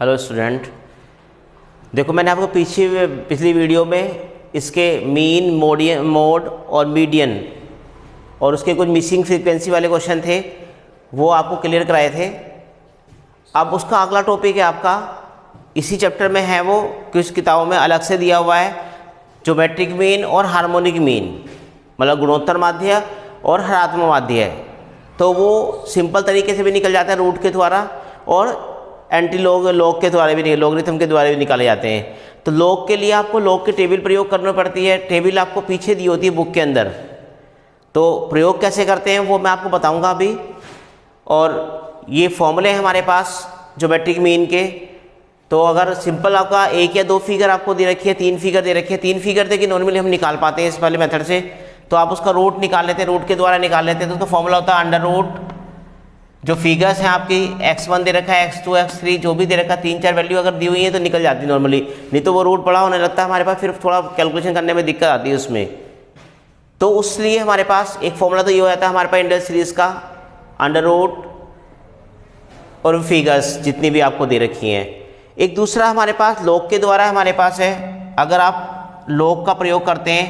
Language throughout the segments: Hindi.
हेलो स्टूडेंट, देखो मैंने आपको पिछली वीडियो में इसके मीन, मोड और मीडियन और उसके कुछ मिसिंग फ्रीक्वेंसी वाले क्वेश्चन थे, वो आपको क्लियर कराए थे। अब उसका अगला टॉपिक है आपका, इसी चैप्टर में है, वो कुछ किताबों में अलग से दिया हुआ है, ज्योमेट्रिक मीन और हार्मोनिक मीन, मतलब गुणोत्तर माध्य और हरात्मक माध्य है। तो वो सिंपल तरीके से भी निकल जाता है रूट के द्वारा, और एंटी लॉग के द्वारा भी, लॉगरिथम के द्वारा भी निकाले जाते हैं। तो लॉग के लिए आपको लॉग की टेबल प्रयोग करनी पड़ती है। टेबल आपको पीछे दी होती है बुक के अंदर। तो प्रयोग कैसे करते हैं वो मैं आपको बताऊंगा अभी। और ये फॉर्मूले हैं हमारे पास ज्योमेट्रिक मीन के। तो अगर सिंपल आपका एक या दो फिगर आपको दे रखी है, तीन फिगर दे रखी है, तीन फिगर दे कि नॉर्मली हम निकाल पाते हैं इस वाले मेथड से, तो आप उसका रूट निकाल लेते हैं, रूट के द्वारा निकाल लेते हैं। तो उसका फॉर्मूला होता है अंडर रूट, जो फिगर्स हैं आपकी x1 दे रखा है, x2, x3 जो भी दे रखा है, 3-4 वैल्यू अगर दी हुई है तो निकल जाती है नॉर्मली, नहीं तो वो रूट बड़ा होने लगता है हमारे पास, फिर थोड़ा कैलकुलेशन करने में दिक्कत आती है उसमें। तो उसलिए हमारे पास एक फॉर्मूला तो ये हो जाता है हमारे पास इंडल सीरीज का, अंडर रूट और फिगर्स जितनी भी आपको दे रखी हैं। एक दूसरा हमारे पास लॉग के द्वारा हमारे पास है। अगर आप लॉग का प्रयोग करते हैं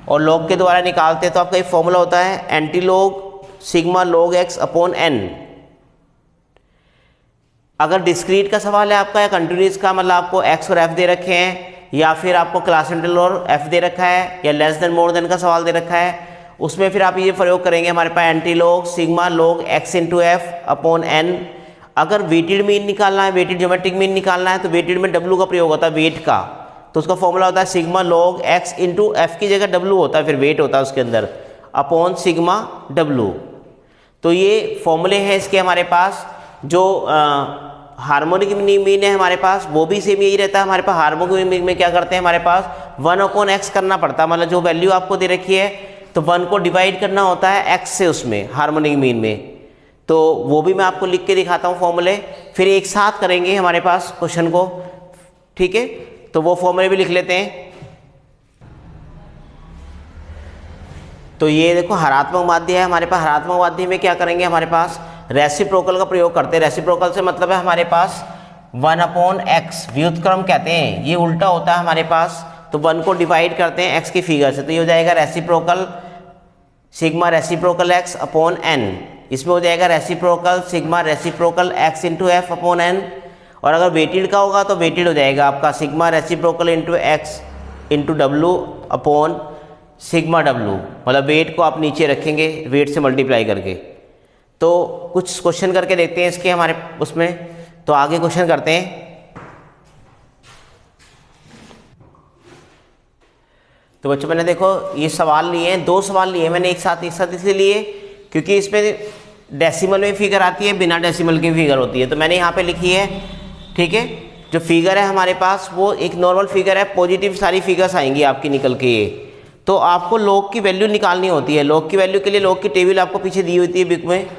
और लॉग के द्वारा निकालते हैं तो आपका एक फॉर्मूला होता है anti log sigma log x upon n. अगर डिस्क्रीट का सवाल है आपका या कंटिन्यूस का, मतलब आपको एक्स और एफ दे रखे हैं, या फिर आपको क्लास इंटीग्रल और एफ दे रखा है, या लेस देन मोर देन का सवाल दे रखा है, उसमें फिर आप ये प्रयोग करेंगे हमारे पास anti log sigma log x into f upon n. अगर वेटेड मीन निकालना है, वेटेड ज्योमेट्रिक मीन निकालना है, तो वेटेड में डब्ल्यू का प्रयोग होता है, वेट का। तो उसका फॉर्मूला होता है sigma log x into F की जगह डब्ल्यू होता है, फिर वेट होता है उसके अंदर, अपॉन सिग्मा डब्ल्यू। तो ये फॉर्मूले हैं इसके हमारे पास। जो हार्मोनिक मीन है हमारे पास वो भी सेम यही रहता है हमारे पास। हार्मोनिक मीन में क्या करते हैं हमारे पास 1/x करना पड़ता है, मतलब जो वैल्यू आपको दे रखी है तो 1 को डिवाइड करना होता है x से उसमें, हार्मोनिक मीन में। तो वो भी मैं आपको लिख के दिखाता हूँ फॉर्मूले, फिर एक साथ करेंगे हमारे पास क्वेश्चन को, ठीक है। तो वो फॉर्मूले भी लिख लेते हैं। तो ये देखो हरात्मक माध्य है हमारे पास। हरात्मक माध्य में क्या करेंगे, हमारे पास रेसिप्रोकल का प्रयोग करते हैं। रेसिप्रोकल से मतलब है हमारे पास 1/x, व्युत्क्रम कहते हैं, ये उल्टा होता है हमारे पास। तो 1 को डिवाइड करते हैं x की फिगर से, तो ये हो जाएगा reciprocal sigma reciprocal x upon n। इसमें हो जाएगा reciprocal sigma reciprocal x into f upon n। और अगर वेटेड का होगा तो वेटेड हो जाएगा आपका sigma reciprocal into x into W upon sigma W, मतलब वेट को आप नीचे रखेंगे वेट से मल्टीप्लाई करके। तो कुछ क्वेश्चन करके देखते हैं इसके हमारे उसमें। तो आगे क्वेश्चन करते हैं। तो बच्चों मैंने देखो ये सवाल लिए हैं, 2 सवाल लिए मैंने एक साथ इसलिए लिए क्योंकि इसमें डेसिमल में फिगर आती है, बिना डेसिमल की फिगर होती है, तो मैंने यहाँ पे लिखी है, ठीक है। जो फिगर है हमारे पास वो एक नॉर्मल फिगर है, पॉजिटिव सारी फिगर्स आएंगी आपकी निकल के ये। तो आपको लॉग की वैल्यू निकालनी होती है। लॉग की वैल्यू के लिए लॉग की टेबल आपको पीछे दी होती है बुक में।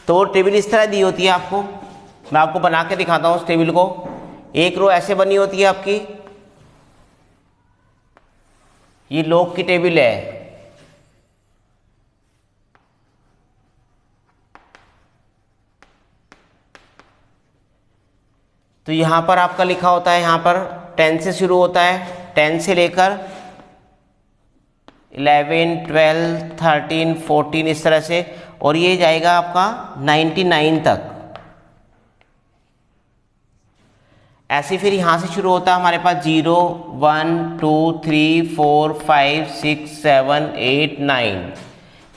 तो वो टेबल इस तरह दी होती है आपको, मैं आपको बना के दिखाता हूँ उस टेबल को। एक रो ऐसे बनी होती है आपकी, ये लॉग की टेबल है। तो यहाँ पर आपका लिखा होता है, यहाँ पर 10 से शुरू होता है, 10 से लेकर 11, 12, 13, 14 इस तरह से, और ये जाएगा आपका 99 तक। ऐसे फिर यहाँ से शुरू होता है हमारे पास 0, 1, 2, 3, 4, 5, 6, 7, 8, 9।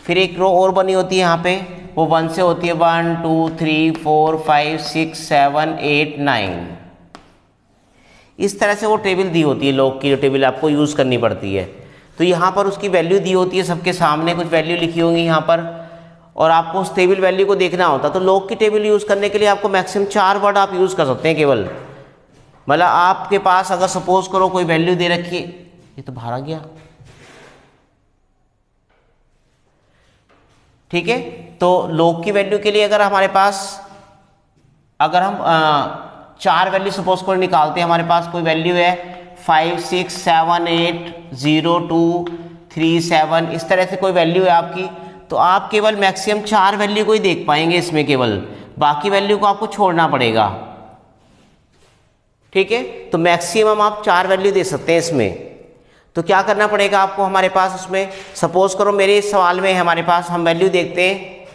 फिर एक रो और बनी होती है यहाँ पे, वो 1 से होती है, 1, 2, 3, 4, 5, 6, 7, 8, 9। इस तरह से वो टेबल दी होती है, लॉग की जो टेबल आपको यूज़ करनी पड़ती है। तो यहाँ पर उसकी वैल्यू दी होती है, सबके सामने कुछ वैल्यू लिखी होंगी यहाँ पर, और आपको उस टेबल वैल्यू को देखना होता है। तो लॉग की टेबल यूज़ करने के लिए आपको मैक्सिमम 4 वर्ड आप यूज़ कर सकते हैं केवल। मतलब आपके पास अगर सपोज करो कोई वैल्यू दे रखी, ये तो बाहर आ गया, ठीक है। तो लॉग की वैल्यू के लिए अगर हमारे पास, अगर हम 4 वैल्यू सपोज करो निकालते हैं, हमारे पास कोई वैल्यू है 5, 6, 7, 8, 0, 2, 3, 7, इस तरह से कोई वैल्यू है आपकी, तो आप केवल मैक्सिमम 4 वैल्यू को ही देख पाएंगे इसमें केवल, बाकी वैल्यू को आपको छोड़ना पड़ेगा। ठीक है। तो मैक्सिमम आप 4 वैल्यू दे सकते हैं इसमें। तो क्या करना पड़ेगा आपको हमारे पास उसमें, सपोज करो मेरे इस सवाल में हमारे पास हम वैल्यू देखते हैं,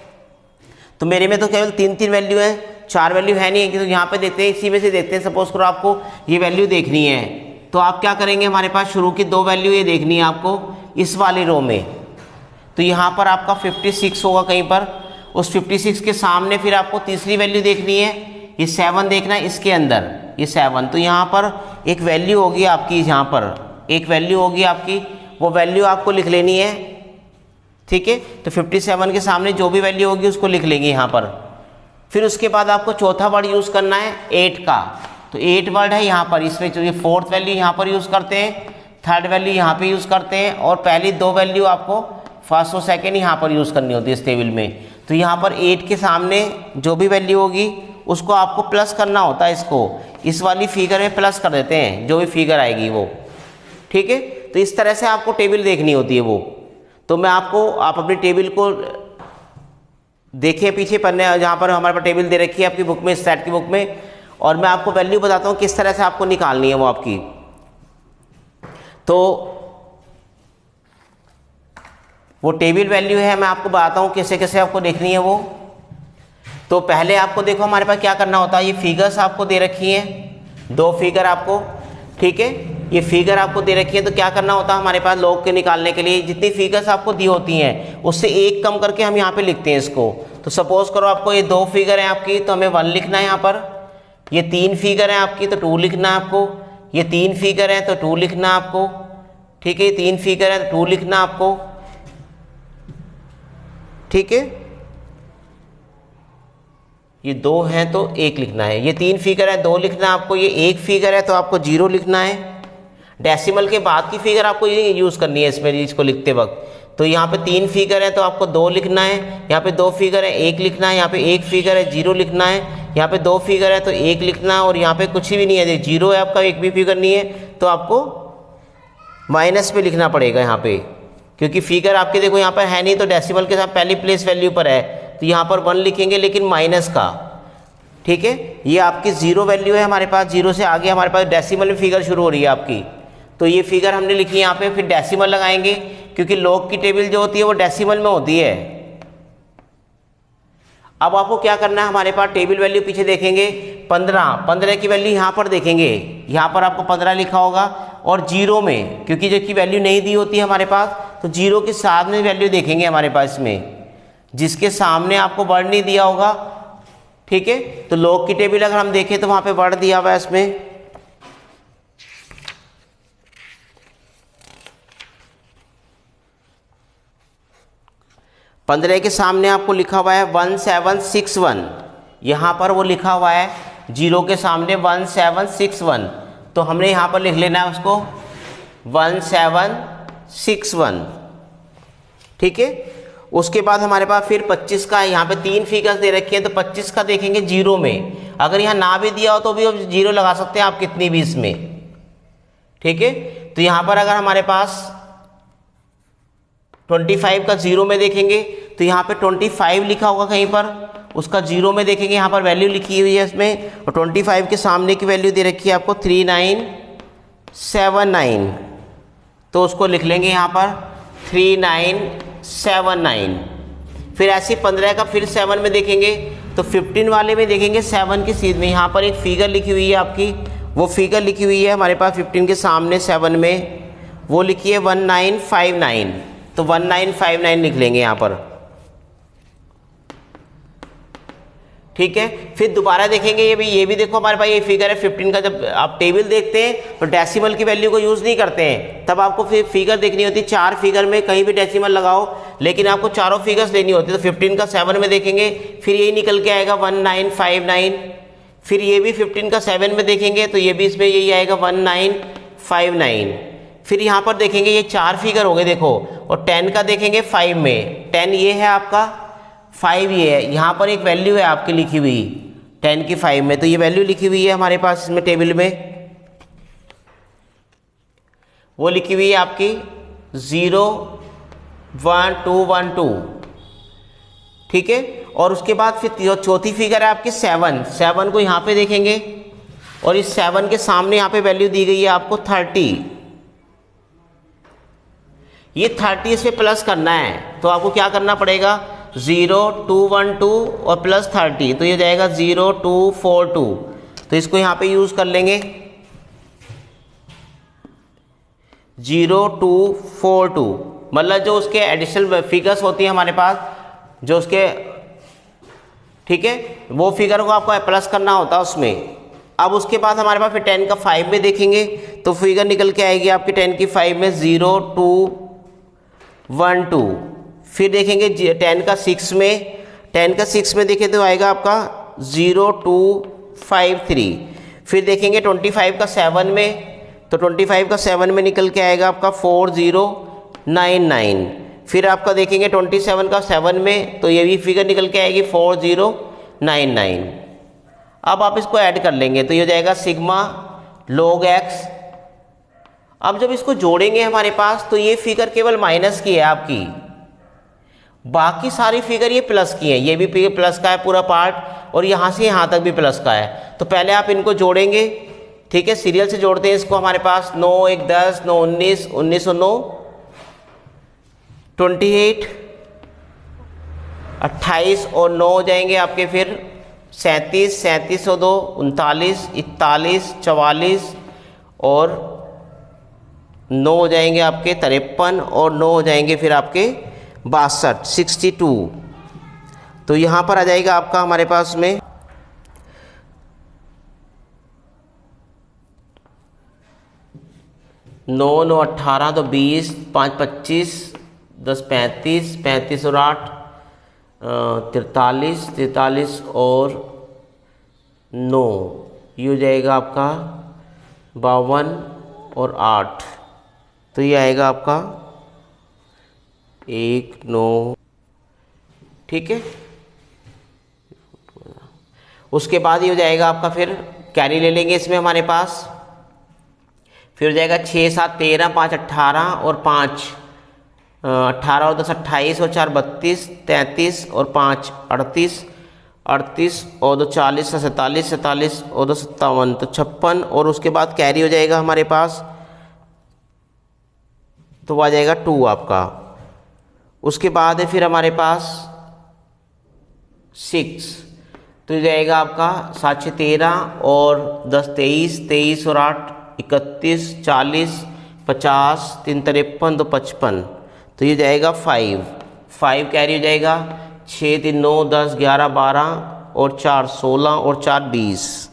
तो मेरे में तो केवल 3 वैल्यू है, 4 वैल्यू है नहीं, तो यहाँ पे देखते हैं, इसी में से देखते हैं। सपोज करो आपको ये वैल्यू देखनी है, तो आप क्या करेंगे, हमारे पास शुरू की 2 वैल्यू ये देखनी है आपको इस वाली रो में। तो यहाँ पर आपका 56 होगा कहीं पर, उस 56 के सामने फिर आपको तीसरी वैल्यू देखनी है, ये 7 देखना है इसके अंदर, ये 7। तो यहाँ पर एक वैल्यू होगी आपकी, यहाँ पर एक वैल्यू होगी आपकी, वो वैल्यू आपको लिख लेनी है, ठीक है। तो 57 के सामने जो भी वैल्यू होगी उसको लिख लेंगे यहाँ पर। फिर उसके बाद आपको चौथा वर्ड यूज़ करना है 8 का। तो 8 वर्ड है यहाँ पर, इसमें जो ये 4th वैल्यू यहाँ पर यूज़ करते हैं, 3rd वैल्यू यहाँ पे यूज़ करते हैं, और पहली 2 वैल्यू आपको 1st और 2nd यहाँ पर यूज़ करनी होती है इस टेबल में। तो यहाँ पर 8 के सामने जो भी वैल्यू होगी उसको आपको प्लस करना होता है, इसको इस वाली फिगर में प्लस कर देते हैं, जो भी फिगर आएगी वो, ठीक है। तो इस तरह से आपको टेबल देखनी होती है वो। तो मैं आपको, आप अपनी टेबल को देखिए पीछे पन्ने, जहाँ पर हमारे पास टेबल दे रखी है आपकी बुक में, स्टैट की बुक में, और मैं आपको वैल्यू बताता हूँ किस तरह से आपको निकालनी है वो आपकी। तो वो टेबल वैल्यू है, मैं आपको बताता हूँ कैसे कैसे आपको देखनी है वो। तो पहले आपको देखो हमारे पास क्या करना होता है, ये फिगर्स आपको दे रखी हैं, 2 फिगर आपको, ठीक है। ये फिगर आपको दे रखी है, तो क्या करना होता है हमारे पास लॉग के निकालने के लिए, जितनी फिगर्स आपको दी होती हैं उससे एक कम करके हम यहाँ पे लिखते हैं इसको। तो सपोज करो आपको ये 2 फिगर हैं आपकी, तो हमें 1 लिखना है यहाँ पर। ये 3 फिगर हैं आपकी, तो 2 लिखना है आपको। ये 3 फिगर हैं तो 2 लिखना है आपको, ठीक है। 3 फिगर है तो 2 लिखना आपको, ठीक है। ये 2 हैं तो 1 लिखना है, ये 3 फिगर है 2 लिखना है आपको, ये 1 फिगर है तो आपको 0 लिखना है। डेसिमल के बाद की फिगर आपको ये यूज़ करनी है इसमें, इसको लिखते वक्त। तो यहाँ पे 3 फिगर है तो आपको 2 लिखना है, यहाँ पे 2 फिगर है 1 लिखना है, यहाँ पे 1 फिगर है 0 लिखना है, यहाँ पे 2 फिगर है तो 1 लिखना है, और यहाँ पे कुछ भी नहीं है, 0 है आपका, 1 भी फिगर नहीं है, तो आपको माइनस पे लिखना पड़ेगा यहाँ पे, क्योंकि फिगर आपके देखो यहाँ पर है नहीं, तो डेसिमल के साथ पहली प्लेस वैल्यू पर है, तो यहाँ पर 1 लिखेंगे लेकिन माइनस का, ठीक है। ये आपकी 0 वैल्यू है हमारे पास, 0 से आगे हमारे पास डेसिमल में फिगर शुरू हो रही है आपकी। तो ये फिगर हमने लिखी है यहाँ पे, फिर डेसिमल लगाएंगे, क्योंकि लॉग की टेबल जो होती है वो डेसिमल में होती है। अब आपको क्या करना है, हमारे पास टेबल वैल्यू पीछे देखेंगे 15 की वैल्यू यहाँ पर देखेंगे, यहाँ पर आपको 15 लिखा होगा, और 0 में, क्योंकि जो की वैल्यू नहीं दी होती है हमारे पास, तो 0 के सामने वैल्यू देखेंगे हमारे पास में, जिसके सामने आपको वर्ड नहीं दिया होगा, ठीक है। तो लॉग की टेबल अगर हम देखें तो वहाँ पे वर्ड दिया हुआ है इसमें, पंद्रह के सामने आपको लिखा हुआ है 1761, यहाँ पर वो लिखा हुआ है 0 के सामने 1761, तो हमने यहाँ पर लिख लेना है उसको 1761, ठीक है। उसके बाद हमारे पास फिर 25 का, यहाँ पे 3 फिगर्स दे रखी हैं, तो 25 का देखेंगे 0 में, अगर यहाँ ना भी दिया हो तो भी 0 लगा सकते हैं आप कितनी भी इसमें, ठीक है। तो यहाँ पर अगर हमारे पास 25 का 0 में देखेंगे, तो यहाँ पे 25 लिखा होगा कहीं पर, उसका 0 में देखेंगे, यहाँ पर वैल्यू लिखी हुई है इसमें, और 25 के सामने की वैल्यू दे रखी है आपको 3979, तो उसको लिख लेंगे यहाँ पर 3979। फिर ऐसे 15 का फिर 7 में देखेंगे, तो 15 वाले में देखेंगे 7 की सीध में, यहाँ पर एक फिगर लिखी हुई है आपकी, वो फिगर लिखी हुई है हमारे पास 15 के सामने 7 में, वो लिखी है 1959, तो 1959 लिख लेंगे यहाँ पर, ठीक है। फिर दोबारा देखेंगे, ये भी देखो हमारे पास ये फिगर है 15 का, जब आप टेबल देखते हैं तो डेसिमल की वैल्यू को यूज़ नहीं करते हैं, तब आपको फिर फिगर देखनी होती है, 4 फिगर में कहीं भी डेसिमल लगाओ, लेकिन आपको चारों फिगर्स लेनी होती है। तो 15 का 7 में देखेंगे, फिर यही निकल के आएगा 1959, फिर ये भी 15 का 7 में देखेंगे, तो ये भी इसमें यही आएगा 1959। फिर यहाँ पर देखेंगे ये 4 फिगर हो गए देखो, और 10 का देखेंगे 5 में, 10 ये है आपका, 5 ये है, यहाँ पर एक वैल्यू है आपकी लिखी हुई 10 की 5 में, तो ये वैल्यू लिखी हुई है हमारे पास इसमें टेबल में, वो लिखी हुई है आपकी 01212, ठीक है। और उसके बाद फिर चौथी फिगर है आपकी 7 को यहाँ पे देखेंगे, और इस 7 के सामने यहाँ पे वैल्यू दी गई है आपको 30। ये 30 इस पे प्लस करना है तो आपको क्या करना पड़ेगा, 0212 और प्लस 30, तो ये जाएगा 0242। तो इसको यहाँ पे यूज़ कर लेंगे 0242, मतलब जो उसके एडिशनल फिगर्स होती हैं हमारे पास, जो उसके, ठीक है, वो फिगर को आपको प्लस करना होता है उसमें। अब उसके बाद हमारे पास फिर 10 का 5 में देखेंगे तो फिगर निकल के आएगी आपकी 10 की 5 में 0212। फिर देखेंगे 10 का 6 में, 10 का 6 में देखें तो आएगा आपका 0253। फिर देखेंगे 25 का 7 में, तो 25 का 7 में निकल के आएगा आपका 4099। फिर आपका देखेंगे 27 का 7 में, तो ये भी फिगर निकल के आएगी 4099। अब आप इसको ऐड कर लेंगे तो ये हो जाएगा सिग्मा log x। अब जब इसको जोड़ेंगे हमारे पास तो ये फिगर केवल माइनस की है आपकी, बाकी सारी फिगर ये प्लस की है। ये भी प्लस का है पूरा पार्ट, और यहाँ से यहाँ तक भी प्लस का है। तो पहले आप इनको जोड़ेंगे, ठीक है, सीरियल से जोड़ते हैं इसको। हमारे पास 9 1 10, 9 19, 19 और 9 28, 28 और 9 हो जाएंगे आपके फिर 37, 37 और 2 39, 41, 44 और 9 हो जाएंगे आपके 53 और 9 हो जाएंगे फिर आपके 62, 62। तो यहाँ पर आ जाएगा आपका हमारे पास में 9 9 18, तो 20, 5 25, 10 35, 35 और 8 43, 43 और 9, ये हो जाएगा आपका 52 और 8। तो ये आएगा आपका 1 9, ठीक है। उसके बाद ये हो जाएगा आपका, फिर कैरी ले लेंगे इसमें हमारे पास, फिर हो जाएगा 6 7 13, 5 18 और 5 18 और 10 28 और 4 32, 33 और 5 38, 38 और 2 40, 47, 47 और 2 57, तो 56। और उसके बाद कैरी हो जाएगा हमारे पास, तो वो आ जाएगा 2 आपका। उसके बाद है फिर हमारे पास 6, तो ये जाएगा आपका 7 6 13 और 10 23, 23 और 8 31, 40, 50, 3 53, 2 55, तो ये जाएगा 5 कैरी हो जाएगा। 6 3 9 10 11 12 और 4 16 और 4 20,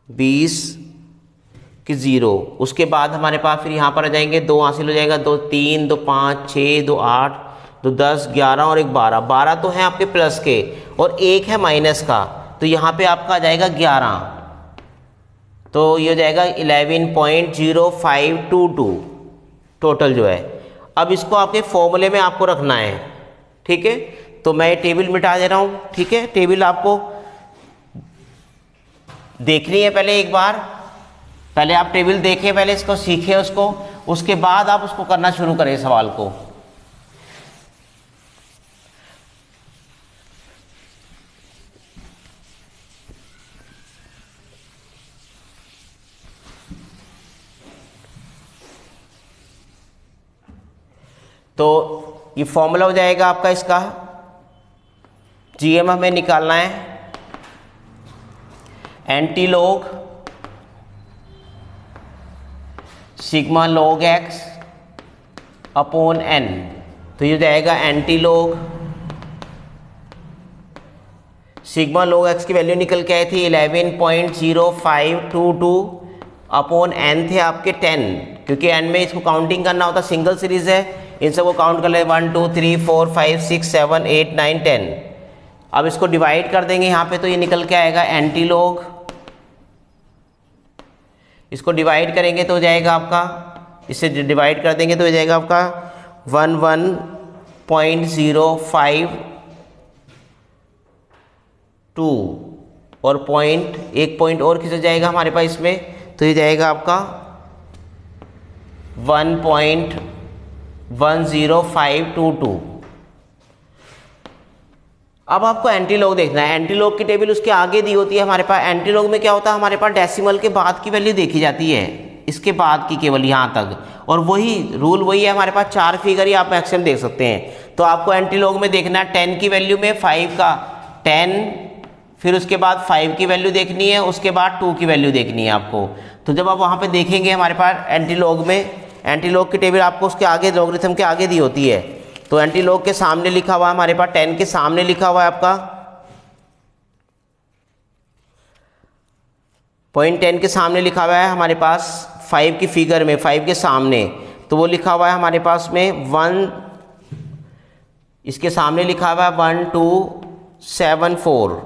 20 की 0। उसके बाद हमारे पास फिर यहाँ पर आ जाएंगे 2 हासिल हो जाएगा, 2 3 2 5 6 2 8 2 10 11 और 1 12। 12 तो हैं आपके प्लस के और 1 है माइनस का, तो यहाँ पे आपका आ जाएगा 11, तो ये हो जाएगा 11.0522 टोटल जो है। अब इसको आपके फॉर्मूले में आपको रखना है, ठीक है। तो मैं टेबल मिटा दे रहा हूँ, ठीक है। टेबल आपको देखनी है पहले एक बार, पहले आप टेबल देखें, पहले इसको सीखें उसको, उसके बाद आप उसको करना शुरू करें सवाल को। तो ये फॉर्मूला हो जाएगा आपका इसका, जीएम हमें निकालना है, anti log sigma log x upon n। तो ये जाएगा anti log sigma log x की वैल्यू निकल के आई थी 11.0522 अपॉन n थे आपके 10, क्योंकि n में इसको काउंटिंग करना होता, सिंगल सीरीज है, इन सबको काउंट कर ले 1 2 3 4 5 6 7 8 9 10। अब इसको डिवाइड कर देंगे यहाँ पे, तो ये निकल के आएगा एंटी लॉग, इसको डिवाइड करेंगे तो हो जाएगा आपका, इसे डिवाइड कर देंगे तो हो जाएगा आपका 11.052 और एक पॉइंट और खिंच जाएगा हमारे पास इसमें, तो ये जाएगा आपका 1.10522। अब आपको एंटीलॉग देखना है। एंटीलॉग की टेबल उसके आगे दी होती है हमारे पास। एंटीलॉग में क्या होता है, हमारे पास डेसिमल के बाद की वैल्यू देखी जाती है, इसके बाद की केवल यहाँ तक, और वही रूल वही है हमारे पास, 4 फिगर ही आप मैक्सिमम देख सकते हैं। तो आपको एंटीलॉग में देखना है 10 की वैल्यू में 5 का 10, फिर उसके बाद 5 की वैल्यू देखनी है, उसके बाद 2 की वैल्यू देखनी है आपको। तो जब आप वहाँ पे देखेंगे हमारे पास एंटीलॉग में, एंटीलॉग की टेबल आपको उसके आगे लॉगरिथम के आगे दी होती है। तो एंटीलॉग के सामने लिखा हुआ है हमारे पास, 10 के सामने लिखा हुआ है आपका, पॉइंट 10 के सामने लिखा हुआ है हमारे पास 5 की फिगर में, 5 के सामने, तो वो लिखा हुआ है हमारे पास में 1, इसके सामने लिखा हुआ है 1 2 7 4।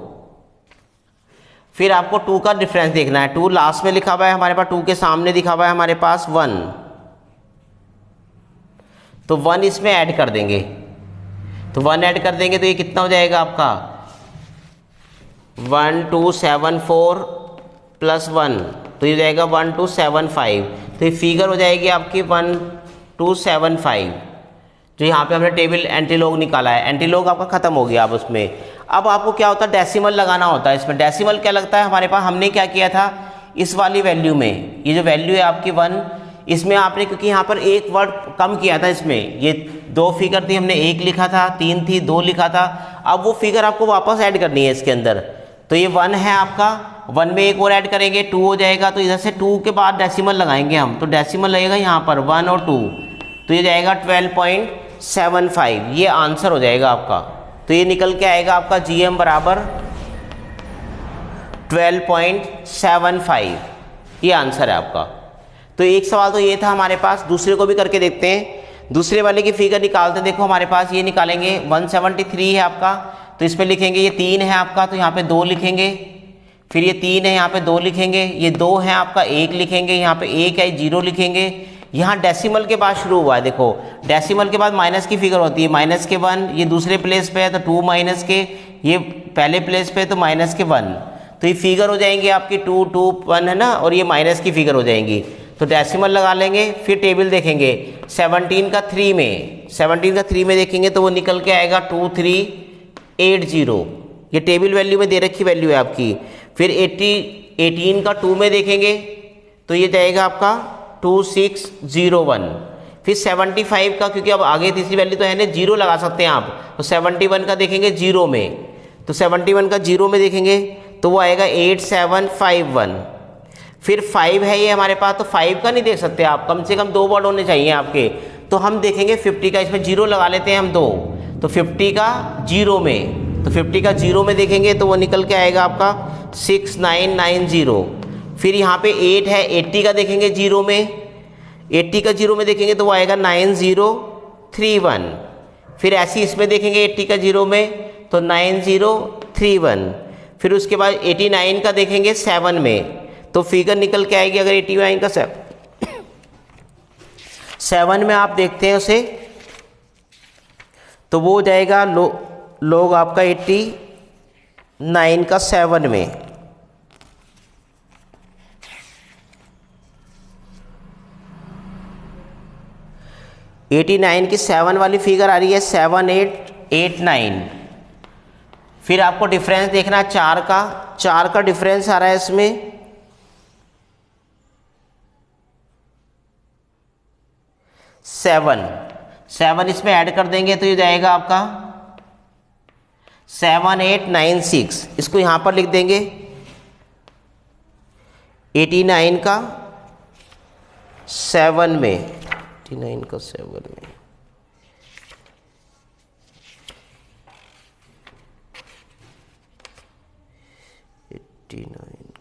फिर आपको 2 का डिफरेंस देखना है। 2 लास्ट में लिखा हुआ है हमारे पास, 2 के सामने लिखा हुआ है हमारे पास 1, तो 1 इसमें ऐड कर देंगे। तो 1 ऐड कर देंगे तो ये कितना हो जाएगा आपका 1 2 7 4 प्लस 1, तो ये जाएगा 1 2 7 5। तो ये फिगर हो जाएगी आपकी 1 2 7 5, जो यहाँ पे हमने टेबल एंटीलॉग निकाला है। एंटीलॉग आपका खत्म हो गया अब उसमें। अब आपको क्या होता है, डेसिमल लगाना होता है इसमें। डेसिमल क्या लगता है हमारे पास, हमने क्या किया था इस वाली वैल्यू में, ये जो वैल्यू है आपकी 1, इसमें आपने क्योंकि यहाँ पर एक वर्ड कम किया था, इसमें ये 2 फिगर थी, हमने 1 लिखा था, 3 थी, 2 लिखा था, अब वो फिगर आपको वापस ऐड करनी है इसके अंदर। तो ये 1 है आपका, 1 में एक और ऐड करेंगे 2 हो जाएगा, तो इधर से 2 के बाद डेसिमल लगाएंगे हम, तो डेसिमल लगेगा यहाँ पर 1 और 2, तो ये जाएगा 12.75, ये आंसर हो जाएगा आपका। तो ये निकल के आएगा आपका GM बराबर 12.75, ये आंसर है आपका। तो एक सवाल तो ये था हमारे पास, दूसरे को भी करके देखते हैं। दूसरे वाले की फिगर निकालते हैं। देखो हमारे पास ये निकालेंगे 173 है आपका, तो इसमें लिखेंगे ये 3 है आपका, तो यहाँ पे 2 लिखेंगे, फिर ये 3 है यहाँ पे 2 लिखेंगे, ये 2 है आपका 1 लिखेंगे, यहाँ पे 1 है 0 लिखेंगे। यहाँ डेसिमल के बाद शुरू हुआ है, देखो डेसिमल के बाद माइनस की फिगर होती है, माइनस के 1, ये दूसरे प्लेस पे है तो 2 माइनस के, ये पहले प्लेस पे है तो माइनस के 1, तो ये फिगर हो जाएंगी आपकी 2 2 1 है ना, और ये माइनस की फिगर हो जाएंगी। तो डेसिमल लगा लेंगे, फिर टेबल देखेंगे 17 का 3 में, 17 का 3 में देखेंगे तो वो निकल के आएगा 2380, ये टेबल वैल्यू में दे रखी वैल्यू है आपकी। फिर 18 का 2 में देखेंगे तो ये जाएगा आपका 2601। फिर 75 का, क्योंकि अब आगे तीसरी वैल्यू तो है ना, 0 लगा सकते हैं आप, तो 71 का देखेंगे 0 में, तो 71 का 0 में देखेंगे तो वो आएगा 8751। फिर 5 है ये हमारे पास, तो 5 का नहीं देख सकते आप, कम से कम 2 वर्ड होने चाहिए आपके, तो हम देखेंगे 50 का, इसमें 0 लगा लेते हैं हम 2, तो 50 का 0 में, तो 50 का 0 में देखेंगे तो वो निकल के आएगा आपका 6990। फिर यहाँ पे 8 है, 80 का देखेंगे 0 में, 80 का 0 में देखेंगे तो वो आएगा 9031। फिर ऐसे इसमें देखेंगे 80 का 0 में तो 9031। फिर उसके बाद 89 का देखेंगे 7 में, तो फिगर निकल के आएगी, अगर 89 का 7 में आप देखते हैं उसे, तो वो हो जाएगा लोग आपका 89 का 7 में। एटी 89 की 7 वाली फिगर आ रही है 7889। फिर आपको डिफरेंस देखना है 4 का डिफरेंस आ रहा है इसमें, 7 इसमें ऐड कर देंगे तो ये जाएगा आपका 7896। इसको यहां पर लिख देंगे 89 का 7 में, 89 का 7 में,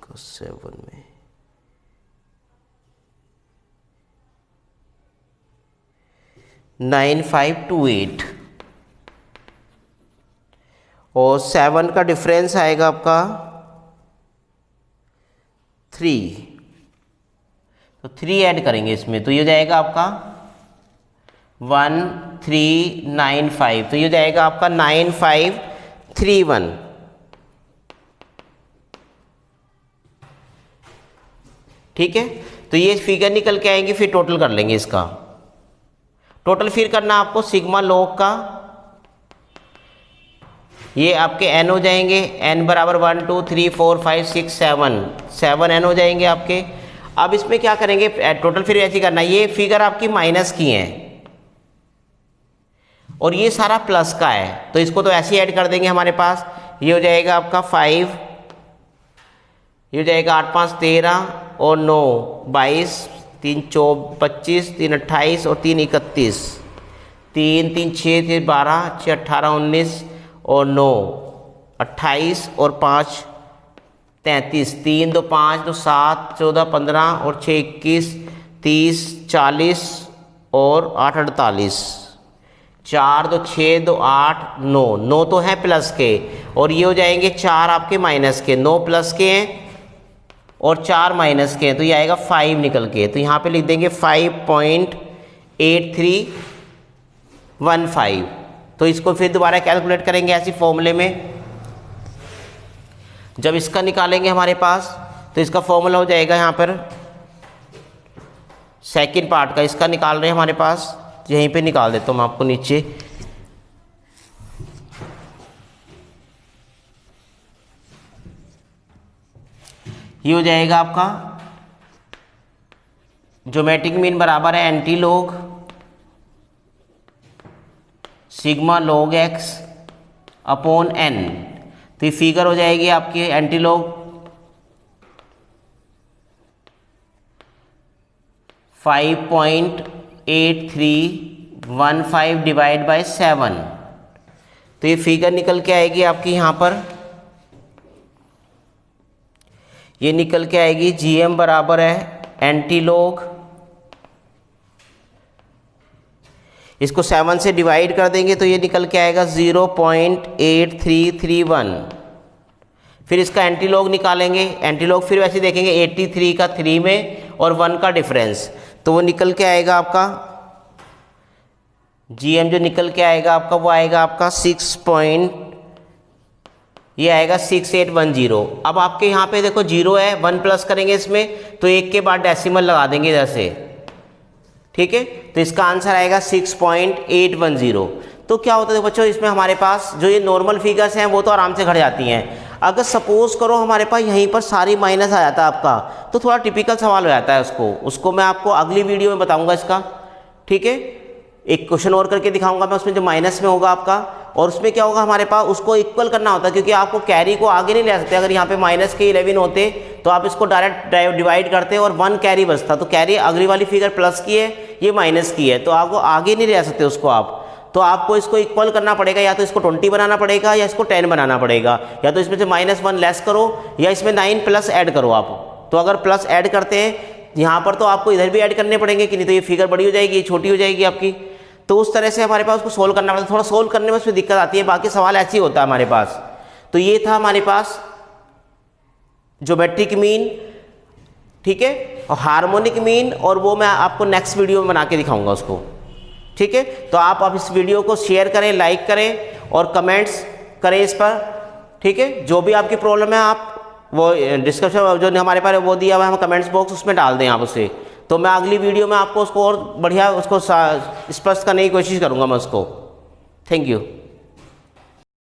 का 7 में 9528, और 7 का डिफरेंस आएगा आपका 3, तो 3 ऐड करेंगे इसमें तो ये जाएगा आपका 1395, तो ये जाएगा आपका 9531। ठीक है, तो ये फिगर निकल के आएंगे। फिर टोटल कर लेंगे इसका, टोटल फिर करना आपको सिग्मा लॉग का ये आपके n हो जाएंगे, n बराबर 1 2 3 4 5 6 7 n हो जाएंगे आपके। अब इसमें क्या करेंगे, टोटल फिर ऐसे ही करना, ये फिगर आपकी माइनस की है और ये सारा प्लस का है, तो इसको तो ऐसे ही ऐड कर देंगे हमारे पास। ये हो जाएगा आपका 5, ये हो जाएगा 8 5 13 और 9 22, 3 25, 3 28 और 3 31, 3 3 6 3 12, 6 18 19 और 9 28 और 5 33, 3 2 5 2 7 14 15 और 6 21 30 40 और 8 48, 4 2 6 2 8 9, 9 तो है प्लस के और ये हो जाएंगे 4 आपके माइनस के, 9 प्लस के हैं और 4 माइनस के हैं, तो ये आएगा 5 निकल के। तो यहाँ पे लिख देंगे 5.8315। तो इसको फिर दोबारा कैलकुलेट करेंगे ऐसी फॉर्मूले में। जब इसका निकालेंगे हमारे पास तो इसका फॉर्मूला हो जाएगा यहाँ पर सेकंड पार्ट का, इसका निकाल रहे हैं हमारे पास, यहीं पे निकाल देता हूँ मैं आपको नीचे। ये हो जाएगा आपका ज्योमेट्रिक मीन बराबर है anti log sigma log x upon n. तो ये फिगर हो जाएगी आपकी एंटी लॉग 5.8315 डिवाइड बाय 7। तो ये फिगर निकल के आएगी आपकी यहाँ पर, ये निकल के आएगी GM बराबर है एंटी लॉग, इसको 7 से डिवाइड कर देंगे तो ये निकल के आएगा 0.8331। फिर इसका एंटी लॉग निकालेंगे, एंटी लॉग फिर वैसे देखेंगे 83 का 3 में और 1 का डिफरेंस, तो वो निकल के आएगा आपका GM जो निकल के आएगा आपका वो आएगा आपका 6810। अब आपके यहाँ पे देखो 0 है, 1 प्लस करेंगे इसमें तो 1 के बाद डेसिमल लगा देंगे इधर से, ठीक है। तो इसका आंसर आएगा 6.810। तो क्या होता है बच्चों, इसमें हमारे पास जो ये नॉर्मल फिगर्स हैं वो तो आराम से घट जाती हैं। अगर सपोज करो हमारे पास यहीं पर सारी माइनस आ जाता है आपका, तो थोड़ा टिपिकल सवाल हो जाता है, उसको मैं आपको अगली वीडियो में बताऊंगा इसका, ठीक है। एक क्वेश्चन और करके दिखाऊंगा मैं उसमें जो माइनस में होगा आपका, और उसमें क्या होगा हमारे पास उसको इक्वल करना होता है, क्योंकि आपको कैरी को आगे नहीं ले सकते। अगर यहाँ पे माइनस के 11 होते तो आप इसको डायरेक्ट डिवाइड करते और 1 कैरी बचता, तो कैरी अगली वाली फिगर प्लस की है, ये माइनस की है, तो आपको आगे नहीं ले सकते उसको आप। तो आपको इसको इक्वल करना पड़ेगा, या तो इसको 20 बनाना पड़ेगा या इसको 10 बनाना पड़ेगा, या तो इसमें से -1 लेस करो या इसमें 9 प्लस ऐड करो आप। तो अगर प्लस ऐड करते हैं यहाँ पर तो आपको इधर भी ऐड करने पड़ेंगे कि नहीं, तो ये फिगर बड़ी हो जाएगी, ये छोटी हो जाएगी आपकी। तो उस तरह से हमारे पास उसको सोल्व करना पड़ता है, थोड़ा सोल्व करने में उसमें दिक्कत आती है, बाकी सवाल ऐसे ही होता है हमारे पास। तो ये था हमारे पास ज्योमेट्रिक मीन, ठीक है, और हार्मोनिक मीन, और वो मैं आपको नेक्स्ट वीडियो में बना के दिखाऊंगा उसको, ठीक है। तो आप इस वीडियो को शेयर करें, लाइक करें और कमेंट्स करें इस पर, ठीक है। जो भी आपकी प्रॉब्लम है आप वो डिस्क्रिप्शन जो हमारे पास वो दिया हुआ है, हम कमेंट्स बॉक्स उसमें डाल दें आप उसे, तो मैं अगली वीडियो में आपको उसको और बढ़िया उसको स्पष्ट करने की कोशिश करूँगा मैं उसको। Thank you.